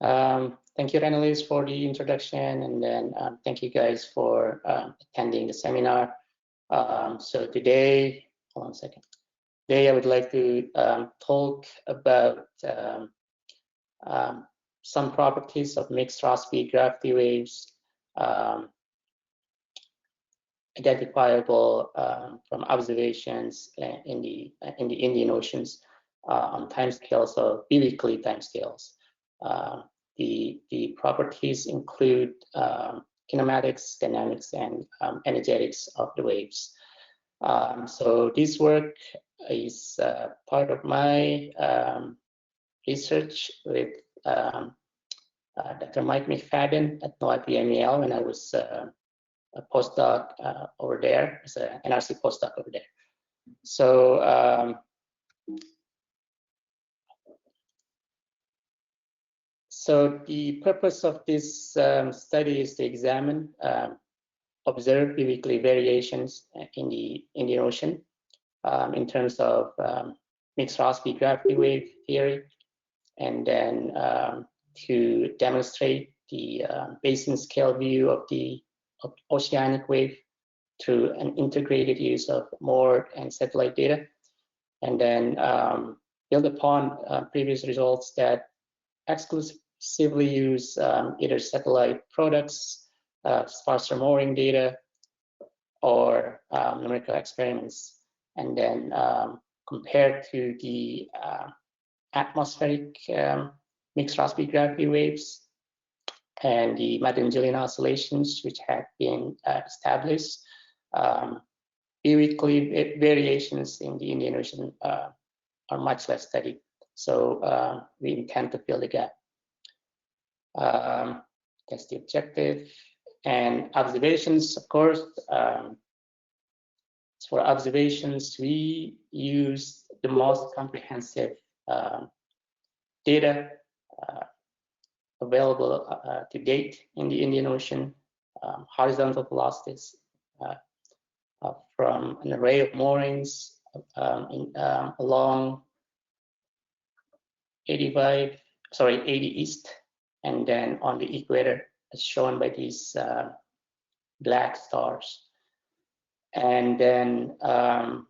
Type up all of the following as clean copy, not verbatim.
Thank you, Annalise, for the introduction, and then thank you guys for attending the seminar. So today, hold on a second. Today I would like to talk about some properties of mixed Rossby-gravity waves identifiable from observations in the Indian Oceans on timescales of biweekly timescales. The properties include kinematics, dynamics, and energetics of the waves. So this work is part of my research with Dr. Mike McFadden at NOAA when I was a postdoc over there, as an NRC postdoc over there. So so the purpose of this study is to examine observed biweekly variations in the Indian Ocean in terms of mixed Rossby-gravity wave theory, and then to demonstrate the basin scale view of the oceanic wave through an integrated use of moored and satellite data, and then build upon previous results that exclusively use either satellite products, sparser mooring data, or numerical experiments, and then compared to the atmospheric mixed Rossby-gravity waves and the Madden-Julian oscillations, which have been established. Biweekly variations in the Indian Ocean are much less studied, so we intend to fill the gap. That's the objective. And observations, of course, for observations, we use the most comprehensive data available to date in the Indian Ocean, horizontal velocities from an array of moorings along 80 east, and then on the equator, as shown by these black stars. And then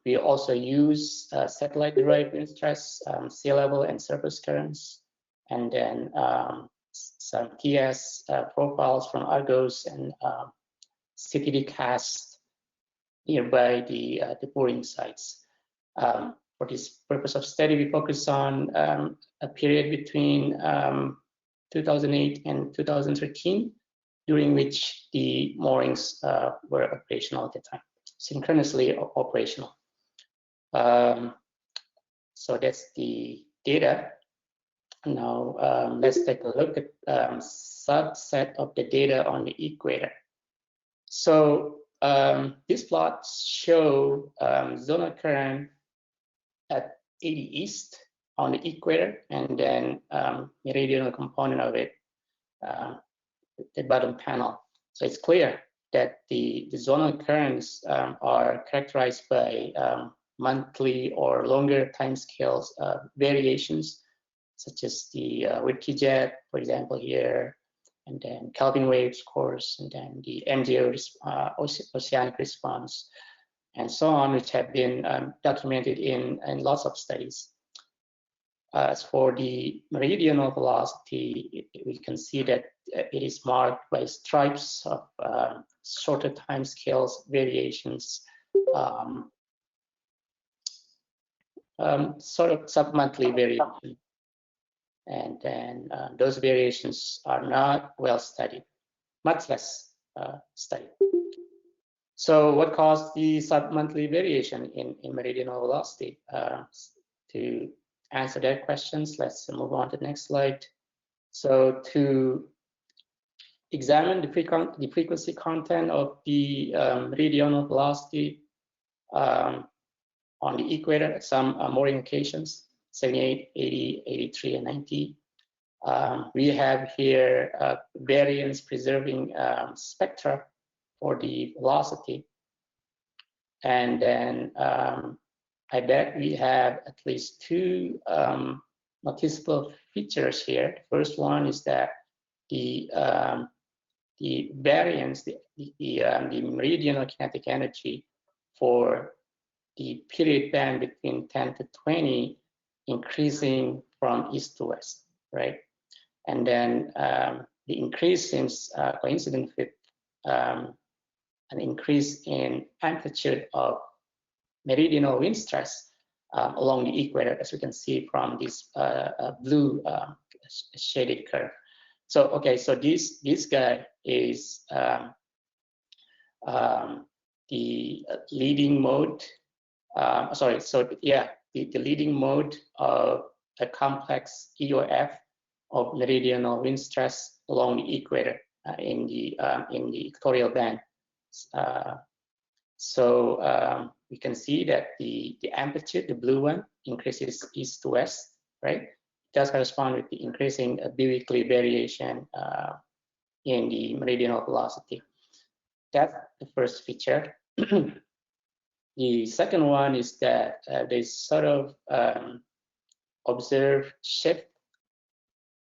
we also use satellite-derived wind stress, sea level, and surface currents, and then some TS profiles from Argos and CTD cast nearby the boring sites. For this purpose of study, we focus on a period between 2008 and 2013, during which the moorings were operational at the time, synchronously operational. So that's the data. Now let's take a look at subset of the data on the equator. So these plots show zonal current at 80 east on the equator, and then meridional component of it, the bottom panel. So it's clear that the zonal currents are characterized by monthly or longer timescales variations, such as the Whitney jet, for example, here, and then Kelvin waves, of course, and then the MGO oceanic response, and so on, which have been documented in lots of studies. As for the meridional velocity, we can see that it is marked by stripes of shorter timescales variations, sort of sub-monthly variation. And then those variations are not well studied, much less studied. So what caused the sub-monthly variation in meridional velocity? To answer that questions, let's move on to the next slide. So to examine the frequency content of the meridional velocity on the equator at some mooring occasions, 78, 80, 83, and 90. We have here variance preserving spectra for the velocity. And then I bet we have at least two noticeable features here. The first one is that the variance, the meridional kinetic energy for the period band between 10 to 20 increasing from east to west, right? And then the increase seems coincident with an increase in amplitude of meridional wind stress along the equator, as we can see from this blue shaded curve. So, okay, so this guy is the leading mode. Sorry, so yeah, the leading mode of a complex EOF of meridional wind stress along the equator in the equatorial band. So we can see that the amplitude, the blue one, increases east to west, right? It does correspond with the increasing biweekly variation in the meridional velocity. That's the first feature. The second one is that they sort of observe shift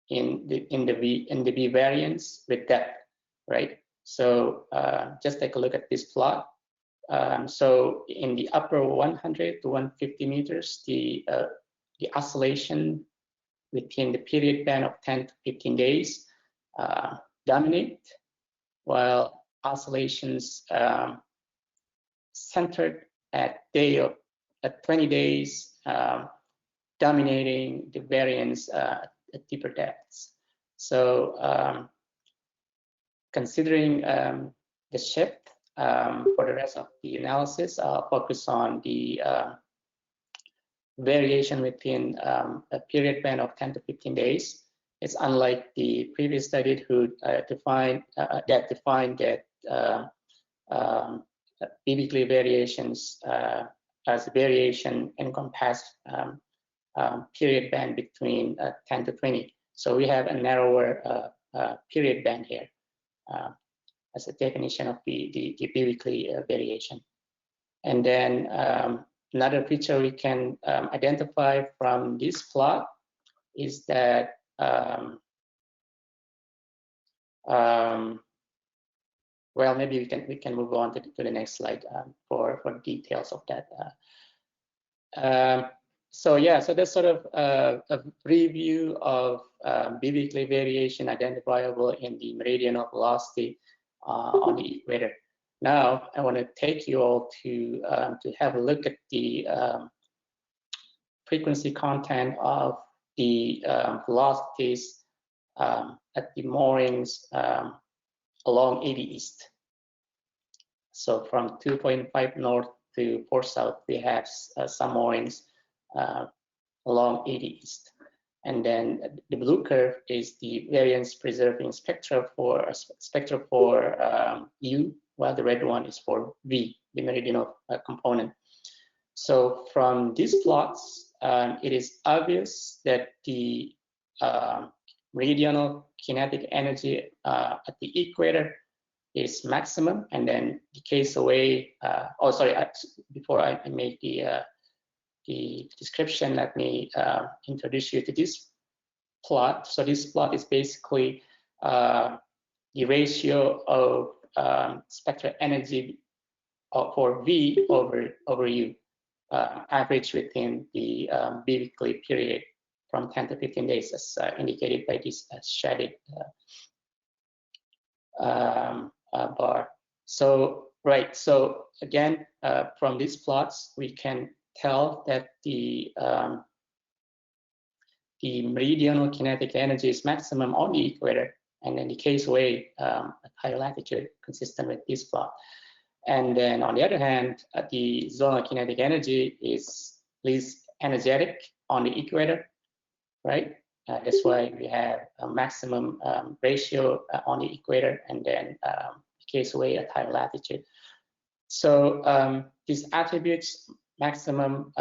in the V variance with depth, right? So just take a look at this plot. So in the upper 100 to 150 meters, the oscillation within the period band of 10 to 15 days dominate, while oscillations centered at 20 days dominating the variance at deeper depths. So considering the shift for the rest of the analysis, I'll focus on the variation within a period band of 10 to 15 days. It's unlike the previous study who defined that biweekly variations as variation encompass period band between 10 to 20. So we have a narrower period band here as a definition of the biweekly variation. And then another feature we can identify from this plot is that well, maybe we can move on to the next slide for details of that. So yeah, so that's sort of a review of biweekly variation identifiable in the meridional velocity on the equator. Now I want to take you all to have a look at the frequency content of the velocities at the moorings along 80 east. So from 2.5 north to 4 south, we have some moorings along 80 east. And then the blue curve is the variance preserving spectra for U, while the red one is for V, the meridional component. So from these plots, it is obvious that the meridional kinetic energy at the equator is maximum and then decays away. Oh, sorry, before I make the description, let me introduce you to this plot. So this plot is basically the ratio of spectral energy for V over U, average within the biweekly period from 10 to 15 days, as indicated by this shaded bar. So right, so again, from these plots, we can tell that the meridional kinetic energy is maximum on the equator and then decays away at higher latitude, consistent with this plot. And then on the other hand, the zonal kinetic energy is least energetic on the equator, right? That's why we have a maximum ratio on the equator and then decays away at higher latitude. So these attributes, maximum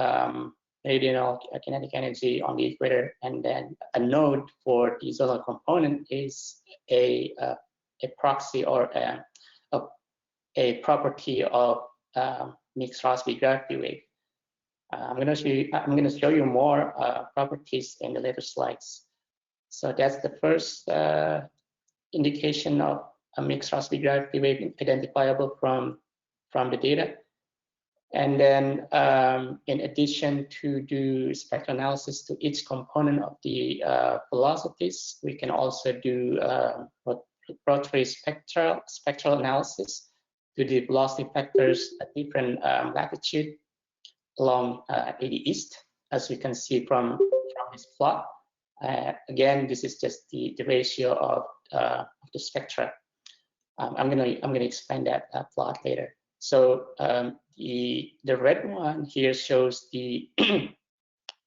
meridional kinetic energy on the equator, and then a node for the zonal component is a proxy or a property of mixed Rossby-gravity wave. I'm going to show you more properties in the later slides. So that's the first indication of a mixed Rossby-gravity wave identifiable from the data. And then in addition to do spectral analysis to each component of the velocities, we can also do Rotary spectral analysis to the velocity vectors at different latitude along 80 east, as we can see from this plot. Again, this is just the ratio of the spectra. I'm gonna explain that plot later. So the red one here shows the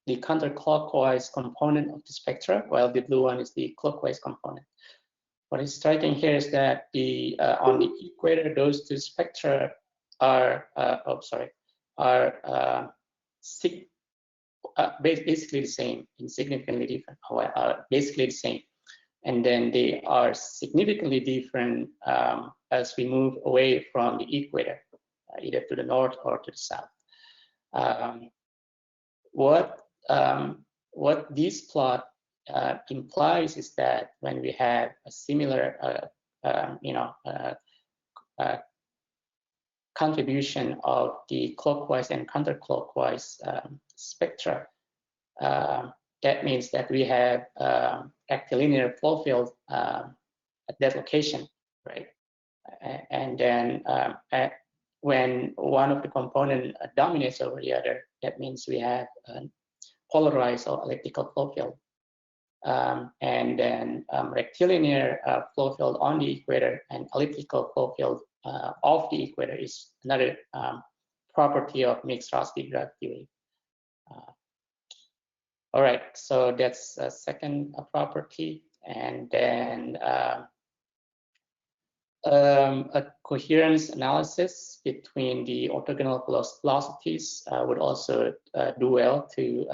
the counterclockwise component of the spectra, while the blue one is the clockwise component. What is striking here is that the on the equator, those two spectra are basically the same, insignificantly different, basically the same. And then they are significantly different as we move away from the equator, either to the north or to the south. What this plot implies is that when we have a similar, contribution of the clockwise and counterclockwise spectra, that means that we have rectilinear flow field at that location, right? And then when one of the component dominates over the other, that means we have polarized or elliptical flow field. And then rectilinear flow field on the equator and elliptical flow field off the equator is another property of mixed Rossby-gravity wave. All right, so that's a second property. And then a coherence analysis between the orthogonal velocities would also do well to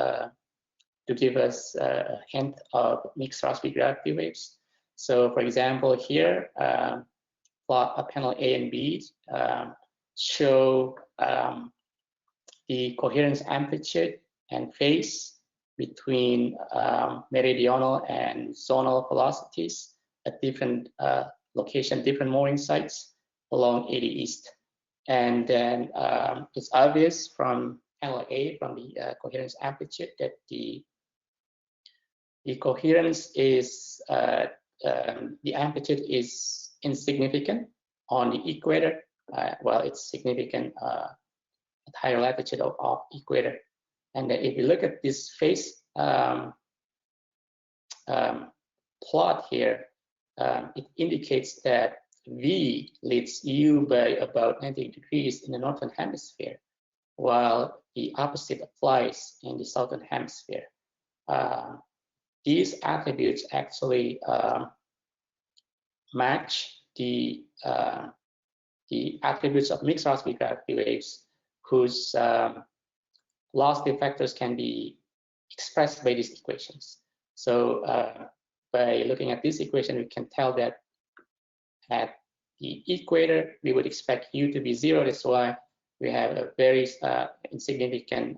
give us a hint of mixed Rossby-gravity waves. So for example, here, plot panel A and B show the coherence amplitude and phase between meridional and zonal velocities at different location, different mooring sites along 80 east. And then it's obvious from panel A, from the coherence amplitude, that the coherence is, the amplitude is insignificant on the equator, while it's significant at higher latitude of equator. And if you look at this phase plot here, it indicates that V leads U by about 90 degrees in the northern hemisphere, while the opposite applies in the southern hemisphere. These attributes actually match the attributes of mixed Rossby-gravity waves, whose velocity vectors can be expressed by these equations. So by looking at this equation, we can tell that at the equator, we would expect U to be 0. That's why we have a very insignificant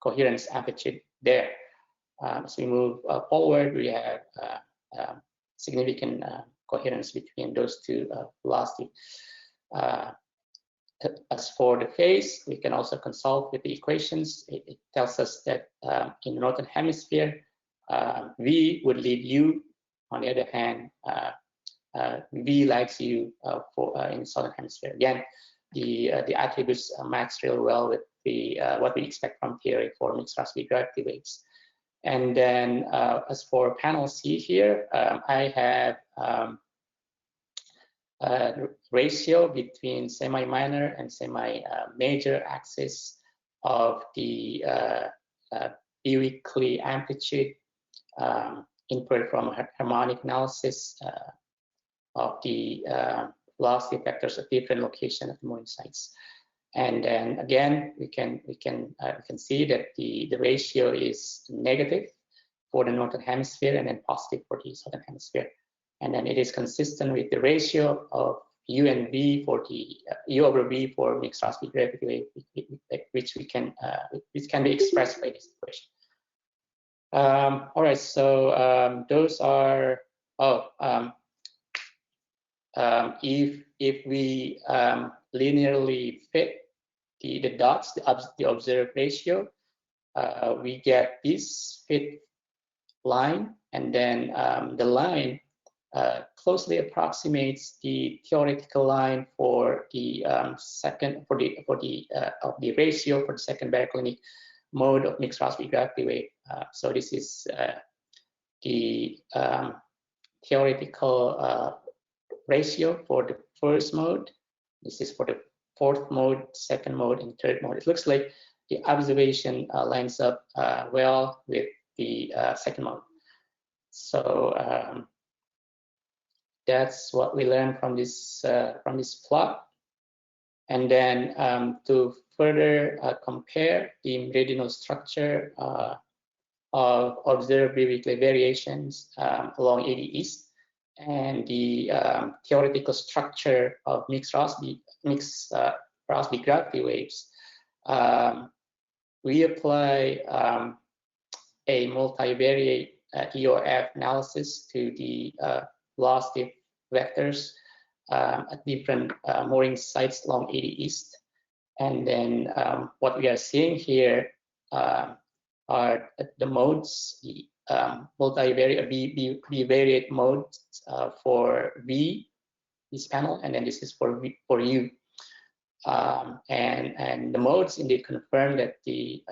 coherence amplitude there. As we move forward, we have significant coherence between those two velocities. As for the phase, we can also consult with the equations. It tells us that in the northern hemisphere, V would lead U. On the other hand, V lags U in the southern hemisphere. Again, the attributes match real well with the what we expect from theory for mixed Rossby-gravity waves. And then as for panel C here, I have ratio between semi-minor and semi-major axis of the biweekly amplitude inferred from harmonic analysis of the velocity vectors at different locations at the mooring sites. And then again, we can see that the ratio is negative for the northern hemisphere and then positive for the southern hemisphere. And then it is consistent with the ratio of U and V for the U over V for mixed Rossby-gravity wave, which can be expressed by this equation. All right, so those are, if we linearly fit the dots, the observed ratio, we get this fit line, and then the line closely approximates the theoretical line for the the ratio for the second baroclinic mode of mixed Rossby-gravity wave. So this is the theoretical ratio for the first mode. This is for the fourth mode, second mode, and third mode. It looks like the observation lines up well with the second mode. So that's what we learned from this plot. And then to further compare the meridional structure of observed biweekly variations along 80 East and the theoretical structure of mixed Rossby-gravity waves, we apply a multivariate EOF analysis to the velocity vectors at different mooring sites along 80 East. And then what we are seeing here are the modes, the multivariate bivariate modes for V, this panel, and then this is for U. And the modes indeed confirm that the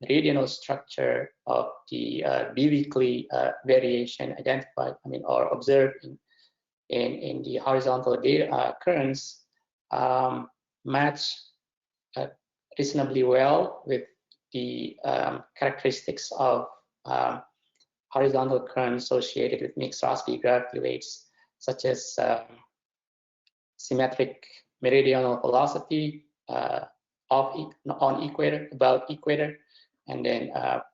meridional structure of the biweekly variation identified, or observed in the horizontal data currents match reasonably well with the characteristics of horizontal currents associated with mixed Rossby-gravity waves, such as symmetric meridional velocity on equator, about equator, and then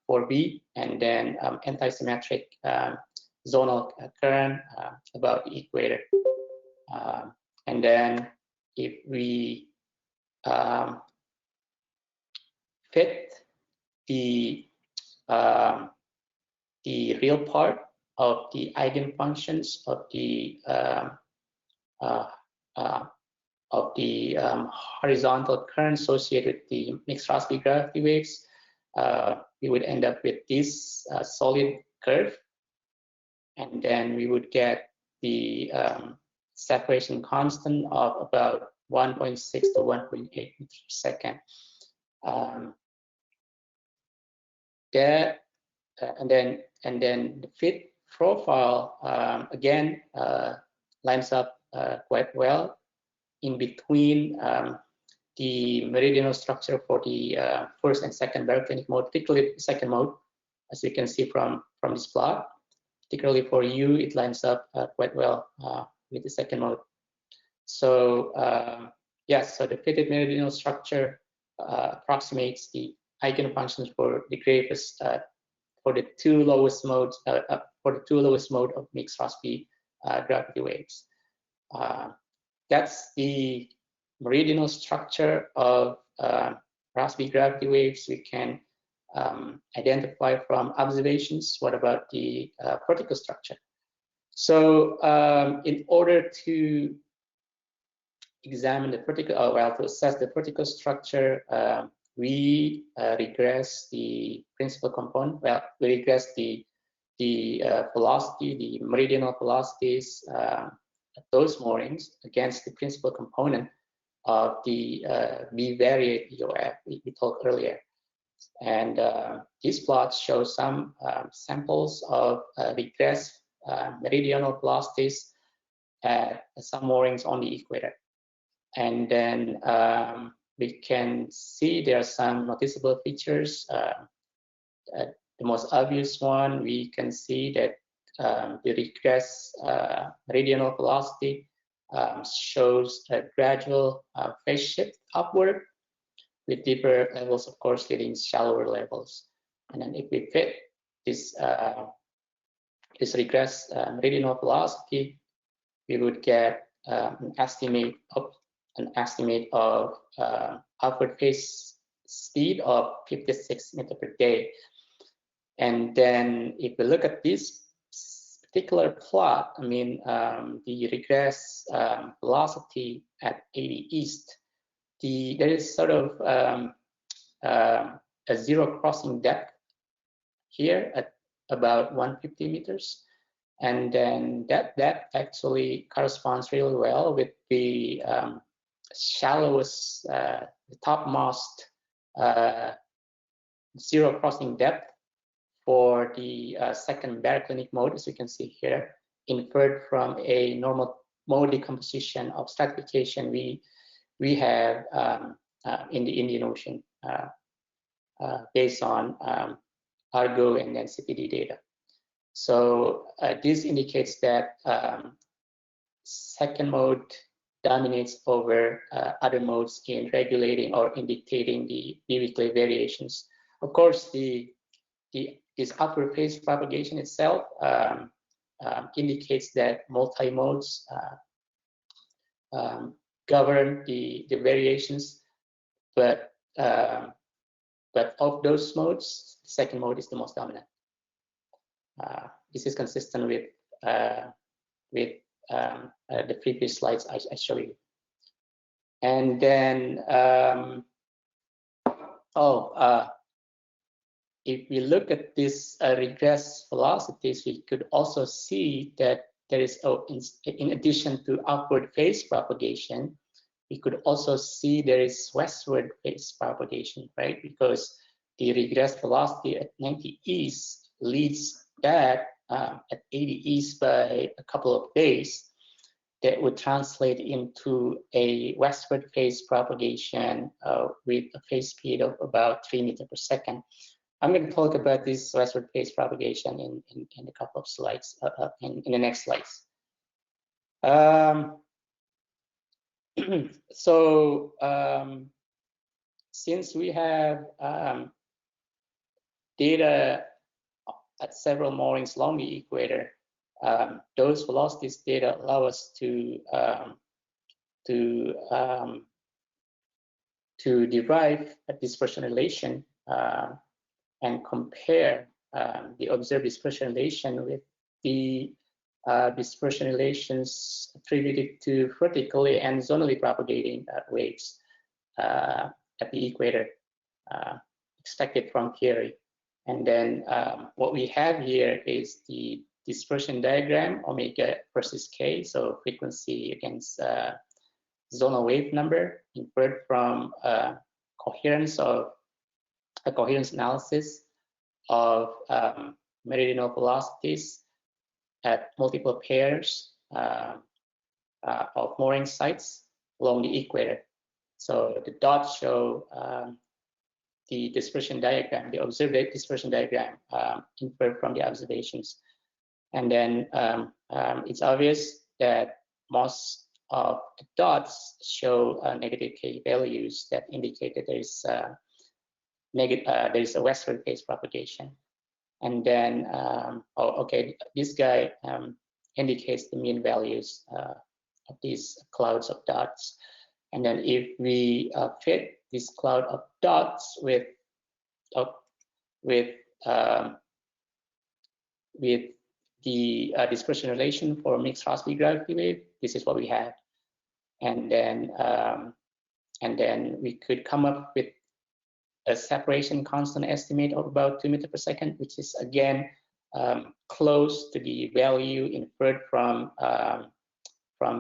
for B, and then anti-symmetric zonal current about the equator. And then if we fit the real part of the eigenfunctions of the horizontal current associated with the mixed Rossby-gravity waves, we would end up with this solid curve, and then we would get the separation constant of about 1.6 to 1.8 meters per second. And then the fit profile again lines up quite well in between the meridional structure for the first and second baroclinic mode, particularly the second mode, as you can see from this plot. Particularly for U, it lines up quite well with the second mode. So yes, so the fitted meridional structure approximates the eigenfunctions for the gravest for the two lowest modes mode of mixed Rossby-gravity waves. That's the meridional structure of Rossby-gravity waves we can identify from observations. What about the vertical structure? So in order to examine the vertical, to assess the vertical structure, we regress the principal component. Well, we regress the velocity, the meridional velocities at those moorings against the principal component of the bivariate EOF we talked earlier. And these plots show some samples of regressed meridional velocities at some moorings on the equator. And then we can see there are some noticeable features. The most obvious one, we can see that the regress meridional velocity shows a gradual phase shift upward, with deeper levels, of course, leading shallower levels. And then if we fit this regress meridional velocity, we would get an estimate of upward phase speed of 56 meters per day. And then if we look at this particular plot, I mean, the regress velocity at 80 east, there is sort of a zero crossing depth here at about 150 meters. And then that actually corresponds really well with the shallowest, the topmost zero crossing depth for the second baroclinic mode, as you can see here, inferred from a normal mode decomposition of stratification we have in the Indian Ocean based on Argo and then CPD data. So this indicates that second mode dominates over other modes in regulating or in dictating the biweekly variations. Of course, this upward phase propagation itself indicates that multi-modes govern the variations, but of those modes, the second mode is the most dominant. This is consistent with the previous slides I showed you. And then, if we look at this regress velocities, we could also see that there is, in addition to upward phase propagation, we could also see there is westward phase propagation, right? Because the regress velocity at 90 east leads back at 80 east by a couple of days. That would translate into a westward phase propagation with a phase speed of about 3 meters per second. I'm going to talk about this westward phase propagation in a couple of slides, in the next slides. Since we have data at several moorings along the equator, those velocities data allow us to derive a dispersion relation and compare the observed dispersion relation with the dispersion relations attributed to vertically and zonally propagating waves at the equator expected from theory. And then what we have here is the dispersion diagram, omega versus k, so frequency against zonal wave number inferred from coherence analysis of meridional velocities at multiple pairs of mooring sites along the equator. So the dots show the dispersion diagram, the observed dispersion diagram inferred from the observations. And then it's obvious that most of the dots show negative k values that indicate that there is a westward phase propagation. And then, this guy indicates the mean values of these clouds of dots. And then if we fit this cloud of dots with the dispersion relation for mixed Rossby-gravity wave, this is what we have. And then we could come up with a separation constant estimate of about 2 meters per second, which is again close to the value inferred from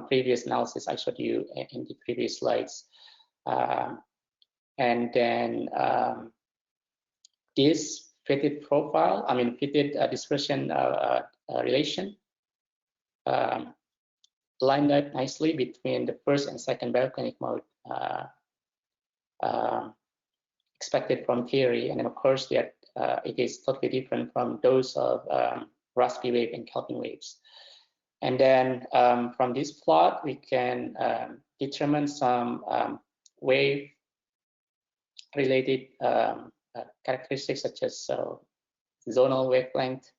previous analysis I showed you in the previous slides. And then this fitted profile, fitted dispersion relation lined up nicely between the first and second baroclinic mode expected from theory, and then of course that it is totally different from those of Rossby wave and Kelvin waves. And then from this plot we can determine some wave related characteristics such as zonal wavelength.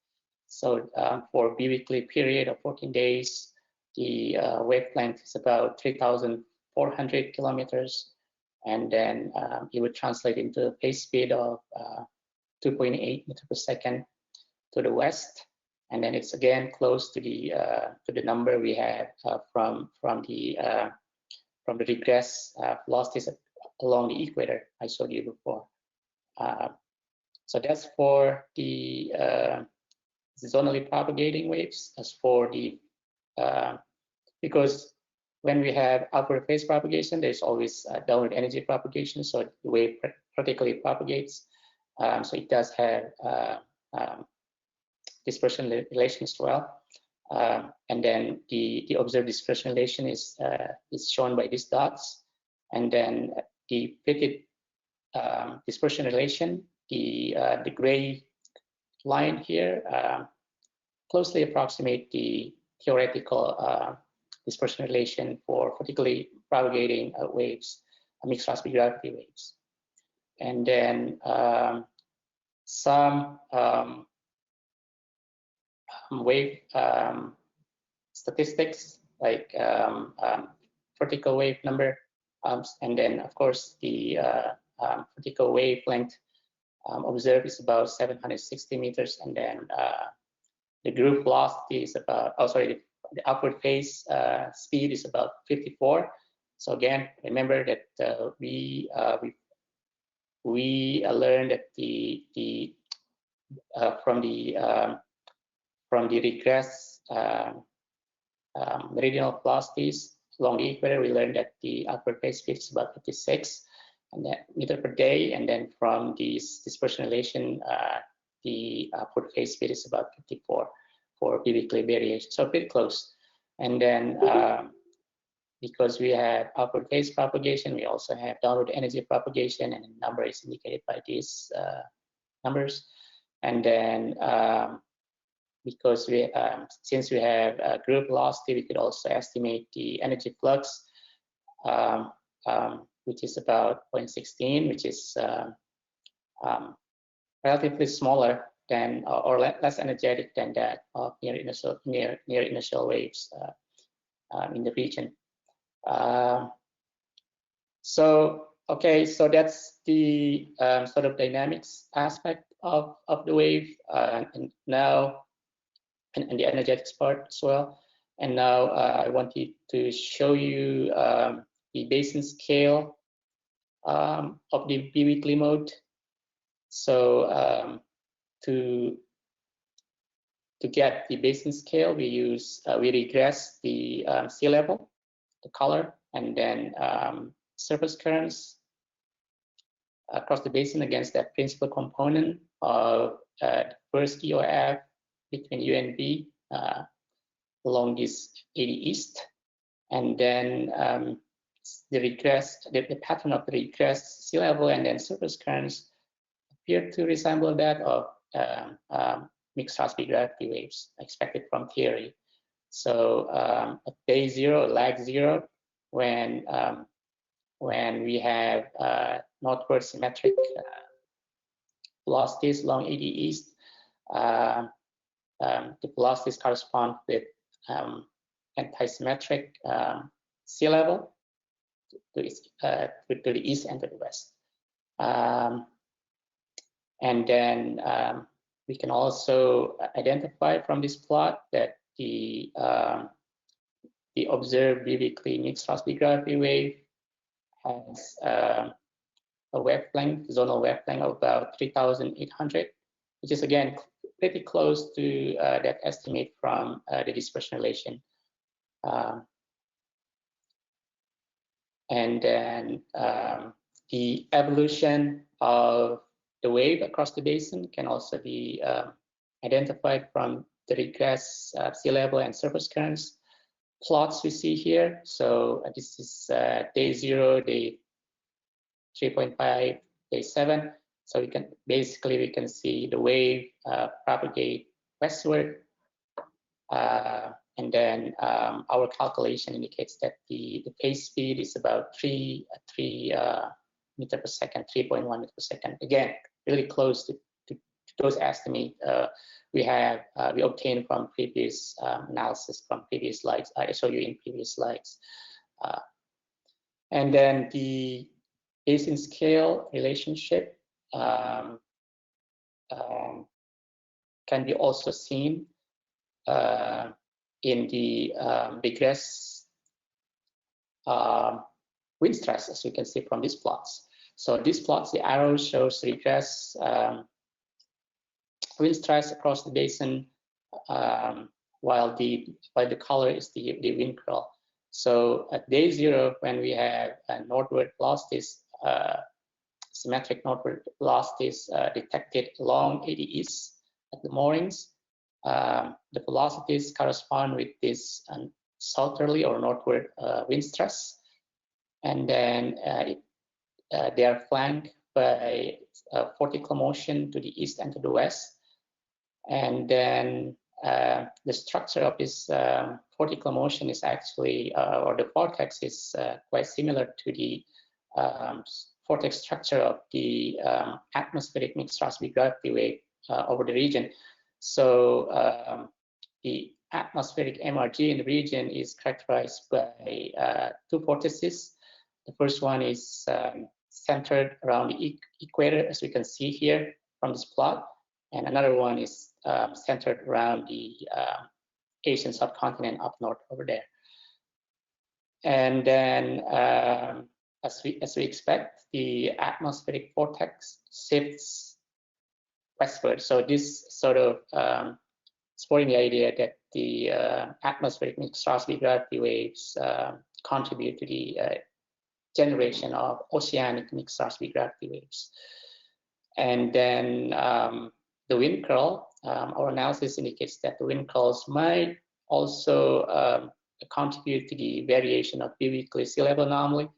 So for biweekly period of 14 days, the wavelength is about 3,400 kilometers. And then it would translate into a phase speed of 2.8 meters per second to the west, and then it's again close to the number we had from the regress velocities along the equator I showed you before. So that's for the zonally propagating waves. As for the because when we have upward phase propagation, there's always downward energy propagation, so the wave vertically propagates. So it does have dispersion relation as well. And then the observed dispersion relation is shown by these dots. And then the fitted dispersion relation, the gray line here, closely approximate the theoretical dispersion relation for vertically propagating waves, mixed Rossby-gravity waves. And then some wave statistics like vertical wave number, and then of course the vertical wavelength observed is about 760 meters, and then the group velocity is about, the upward phase speed is about 54. So again, remember that we learned that from the regress meridional velocities along the equator, we learned that the upward phase speed is about 56 meter per day, and then from this dispersion relation, the upward phase speed is about 54 for bivector variation, so pretty close. And then because we have upward phase propagation, we also have downward energy propagation, and the number is indicated by these numbers. And then because we since we have group velocity, we could also estimate the energy flux, which is about 0.16, which is relatively smaller than or less energetic than that of near initial waves in the region. So that's the sort of dynamics aspect of the wave, and now and the energetics part as well. And now I wanted to show you the basin scale of the biweekly mode. So to get the basin scale, we use we regress the sea level, the color, and then surface currents across the basin against that principal component of the first EOF between U and B along this 80 east, and then the pattern of the regressed sea level and then surface currents appear to resemble that of mixed Rossby-gravity waves expected from theory. So at day zero, lag zero, when we have northward symmetric velocities along 80 east, the velocities correspond with anti-symmetric sea level to the east and to the west. And then we can also identify from this plot that the observed biweekly mixed Rossby-gravity wave has a wavelength, zonal wavelength of about 3,800, which is again pretty close to that estimate from the dispersion relation. And then the evolution of the wave across the basin can also be identified from the regress sea level and surface currents plots we see here. So this is day 0, day 3.5, day 7. So we can see the wave propagate westward, and then our calculation indicates that the phase speed is about 3 meter per second, 3.1 meter per second. Again, really close to those estimates we obtained from previous analysis from previous slides. I showed you in previous slides. And then the basin scale relationship can be also seen in the regress wind stress, as you can see from these plots. So these plots, the arrow shows regress wind stress across the basin, while the color is the wind curl. So at day 0, when we have a northward velocities, symmetric northward velocities detected along ADEs at the moorings, the velocities correspond with this southerly or northward wind stress, and then they are flanked by vortical motion to the east and to the west. And then the structure of this vortical motion is actually, or the vortex is quite similar to the vortex structure of the atmospheric mixed Rossby-gravity wave over the region. So the atmospheric MRG in the region is characterized by 2 vortices. The first one is centered around the equator, as we can see here from this plot, and another one is centered around the Asian subcontinent up north over there. And then, as we expect, the atmospheric vortex shifts westward. So this sort of supporting the idea that the atmospheric mixed Rossby-gravity waves contribute to the generation of oceanic mixed Rossby-gravity waves. And then the wind curl, our analysis indicates that the wind curls might also contribute to the variation of biweekly sea level anomaly,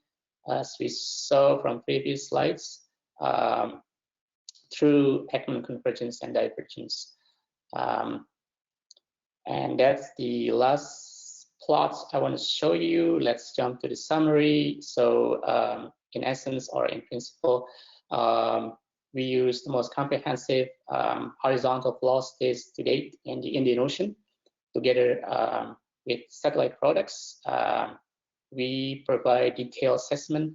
as we saw from previous slides, through Ekman convergence and divergence. And that's the last plots I want to show you. Let's jump to the summary. So in essence, or in principle, we use the most comprehensive horizontal velocities to date in the Indian Ocean. Together with satellite products, we provide detailed assessment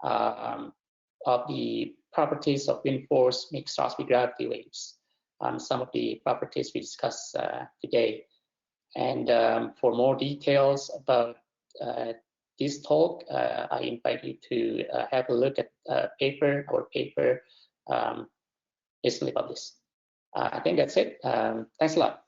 of the properties of wind force mixed Rossby-gravity waves. Some of the properties we discussed today. And for more details about this talk, I invite you to have a look at our paper recently published. I think that's it. Thanks a lot.